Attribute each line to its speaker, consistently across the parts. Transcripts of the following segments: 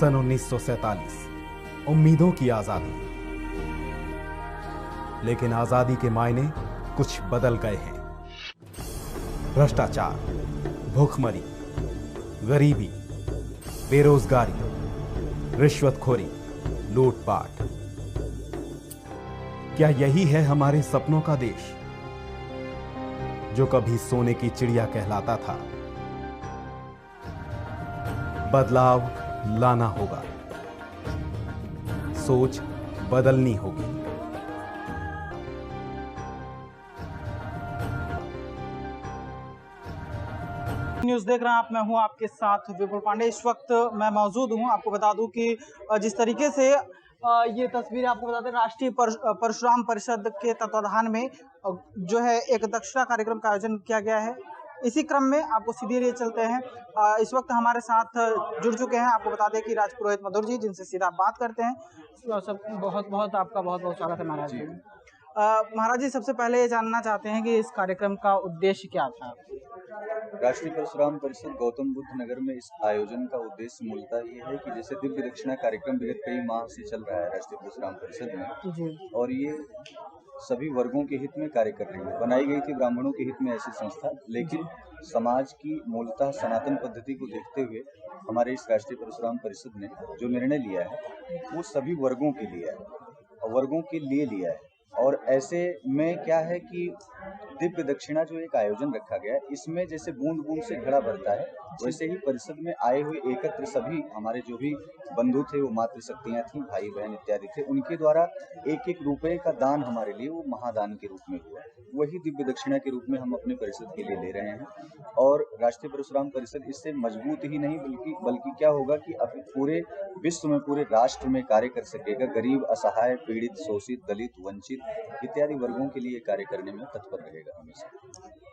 Speaker 1: सन 1947 उम्मीदों की आजादी। लेकिन आजादी के मायने कुछ बदल गए हैं। भ्रष्टाचार, भूखमरी, गरीबी, बेरोजगारी, रिश्वतखोरी, लूटपाट। क्या यही है हमारे सपनों का देश, जो कभी सोने की चिड़िया कहलाता था? बदलाव लाना होगा, सोच बदलनी होगी।
Speaker 2: न्यूज़ देख रहे हैं आप, मैं हूं आपके साथ विपुल पांडे। इस वक्त मैं मौजूद हूं, आपको बता दूं कि जिस तरीके से ये तस्वीर आपको बता दें, राष्ट्रीय परशुराम परिषद के तत्वाधान में जो है एक दक्षता कार्यक्रम का आयोजन किया गया है। इसी क्रम में आपको सीधे लिए चलते हैं। इस वक्त हमारे साथ जुड़ चुके हैं, आपको बता दें कि राजपुरोहित मधुर जी, जिनसे सीधा बात करते हैं। सब आपका बहुत बहुत स्वागत है महाराज जी। महाराज जी, सबसे पहले ये जानना चाहते हैं कि इस कार्यक्रम का उद्देश्य क्या था?
Speaker 3: राष्ट्रीय परशुराम परिषद गौतम बुद्ध नगर में इस आयोजन का उद्देश्य मूलतः ये है कि जैसे दिव्य दक्षिणा कार्यक्रम विगत कई माह से चल रहा है राष्ट्रीय परशुराम परिषद में
Speaker 2: जी।
Speaker 3: और ये सभी वर्गों के हित में कार्य कर रही है। बनाई गई थी ब्राह्मणों के हित में ऐसी संस्था, लेकिन समाज की मूलतः सनातन पद्धति को देखते हुए हमारे इस राष्ट्रीय परशुराम परिषद ने जो निर्णय लिया है वो सभी वर्गों के लिए है, वर्गों के लिए लिया है। और ऐसे में क्या है कि दिव्य दक्षिणा जो एक आयोजन रखा गया है, इसमें जैसे बूंद बूंद से घड़ा भरता है, वैसे ही परिषद में आए हुए एकत्र सभी हमारे जो भी बंधु थे, वो मातृशक्तियां थी, भाई बहन इत्यादि थे, उनके द्वारा एक एक रुपए का दान हमारे लिए वो महादान के रूप में हुआ। वही दिव्य दक्षिणा के रूप में हम अपने परिषद के लिए ले रहे हैं। और राष्ट्रीय परशुराम परिषद इससे मजबूत ही नहीं बल्कि क्या होगा कि अब पूरे विश्व में, पूरे राष्ट्र में कार्य कर सकेगा। गरीब, असहाय, पीड़ित, शोषित, दलित, वंचित इत्यादि वर्गों के लिए कार्य करने में तत्पर रहेगा हमेशा।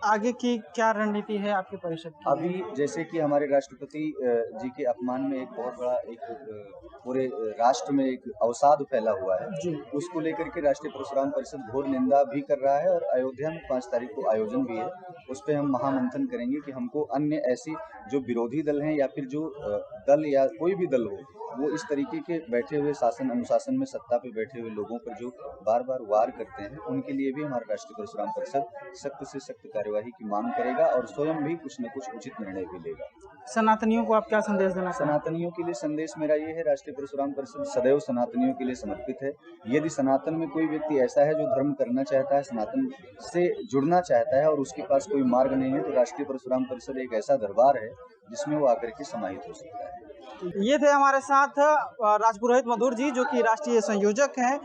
Speaker 2: आगे की क्या रणनीति है आपकी परिषद की?
Speaker 3: अभी जैसे कि हमारे राष्ट्रपति जी के अपमान में एक बहुत बड़ा एक पूरे राष्ट्र में एक अवसाद फैला हुआ है
Speaker 2: जी।
Speaker 3: उसको लेकर के राष्ट्रीय परशुराम परिषद घोर निंदा भी कर रहा है। और अयोध्या में 5 तारीख को आयोजन भी है, उस पर हम महामंथन करेंगे कि हमको अन्य ऐसी जो विरोधी दल हैं या फिर जो दल या कोई भी दल हो, वो इस तरीके के बैठे हुए शासन अनुशासन में सत्ता पे बैठे हुए लोगों पर जो बार बार वार करते हैं, उनके लिए भी हमारा राष्ट्रीय परशुराम परिषद सख्त से सख्त कार्यवाही की मांग करेगा और स्वयं भी कुछ न कुछ उचित निर्णय भी लेगा।
Speaker 2: सनातनियों को आप क्या संदेश देना चाहते हैं?
Speaker 3: सनातनियों के लिए संदेश मेरा ये है, राष्ट्रीय परशुराम परिषद सदैव सनातनियों के लिए समर्पित है। यदि सनातन में कोई व्यक्ति ऐसा है जो धर्म करना चाहता है, सनातन से जुड़ना चाहता है और उसके पास कोई मार्ग नहीं है, तो राष्ट्रीय परशुराम परिषद एक ऐसा दरबार है जिसमें वो आकर के समाहित हो सकता है।
Speaker 2: ये थे हमारे साथ राजपुरोहित मधुर जी, जो कि राष्ट्रीय संयोजक हैं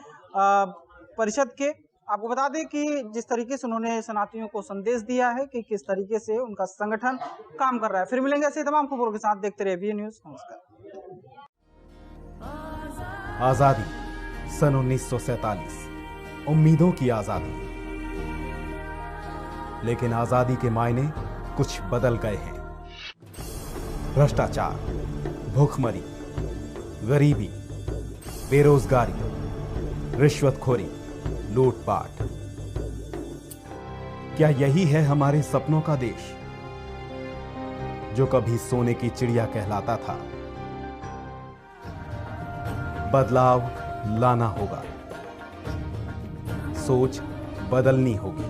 Speaker 2: परिषद के। आपको बता दें कि जिस तरीके से उन्होंने सनातनियों को संदेश दिया है कि किस तरीके से उनका संगठन काम कर रहा है। फिर मिलेंगे ऐसे तमाम खबरों के साथ, देखते रहिए वी न्यूज़। नमस्कार।
Speaker 1: आजादी सन 1947 उम्मीदों की आजादी। लेकिन आजादी के मायने कुछ बदल गए हैं। भ्रष्टाचार, भूखमरी, गरीबी, बेरोजगारी, रिश्वतखोरी, लूटपाट। क्या यही है हमारे सपनों का देश, जो कभी सोने की चिड़िया कहलाता था? बदलाव लाना होगा, सोच बदलनी होगी।